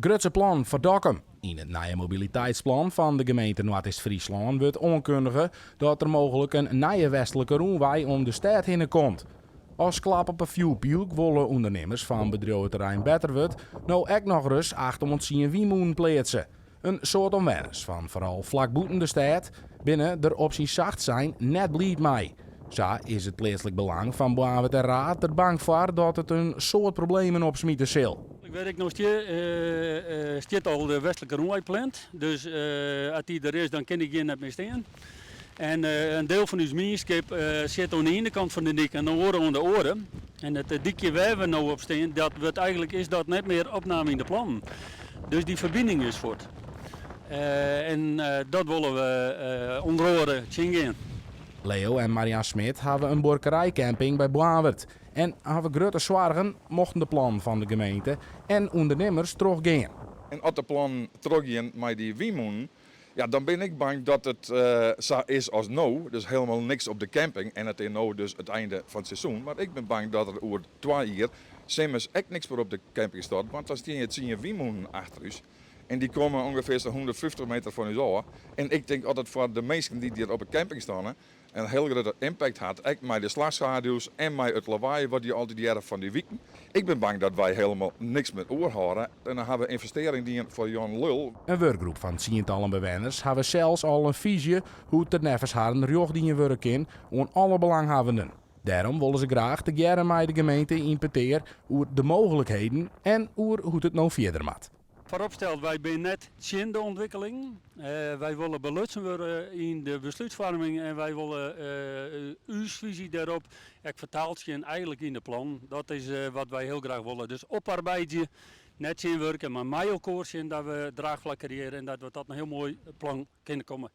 grootste plan voor Dokkum. In het nieuwe mobiliteitsplan van de gemeente Noord-Est-Friesland wordt aankondigen dat er mogelijk een nieuwe westelijke roenwij om de stad heen komt. Als klap op een vuurpijl willen ondernemers van bedrijventerrein Betterwood nou ook nog eens achter ons zien wie moeten plaatsen. Een soort omwenners van vooral vlak buiten de stad binnen de opties zacht zijn net blieft mij. Zo is het plaatselijk belang van Boavert en Raad er bang voor dat het een soort problemen opsmieten zal. Ik weet nog steeds al de westelijke roenwij plant. Dus als die er is, dan kan ik hier net meer staan. En een deel van uw minskip zit aan de ene kant van de dik en de oren aan de oren. En het dikje waar we nou op staan, dat wordt eigenlijk is dat net meer opname in de plan. Dus die verbinding is voort. Dat willen we onderhoren zingen. Leo en Marian Smit hebben een boerderijcamping bij Boavert. En hebben grote zorgen mochten de plan van de gemeente en ondernemers teruggaan. En als de plan teruggaan met die wiemoen, ja, dan ben ik bang dat het zo is als nou. Dus helemaal niks op de camping en het is nou dus het einde van het seizoen. Maar ik ben bang dat er over 2 jaar simmers echt niks meer op de camping staat. Want dan zie je wiemoen achter u. En die komen ongeveer zo'n 150 meter van u af. En ik denk dat het voor de mensen die hier op de camping staan een heel grote impact had. Ook met de slagschaduws en met het lawaai wat die altijd jaren van die wieken. Ik ben bang dat wij helemaal niks met oor houden. En dan hebben we investeringen die voor Jan Lul. Een werkgroep van tientallen bewoners hebben zelfs al een visie hoe het er nevens haar rjochtdien werken aan alle belanghebbenden. Daarom willen ze graag de jaren met de gemeente importeren over de mogelijkheden en over hoe het nou verder moet. Vooropsteld, wij zijn net in de ontwikkeling. Wij willen belutsen worden in de besluitvorming en wij willen uw visie daarop vertaald zien eigenlijk in de plan. Dat is wat wij heel graag willen. Dus oparbeiden, net zien werken, maar mij ook zien dat we draagvlak creëren en dat we tot een heel mooi plan kunnen komen.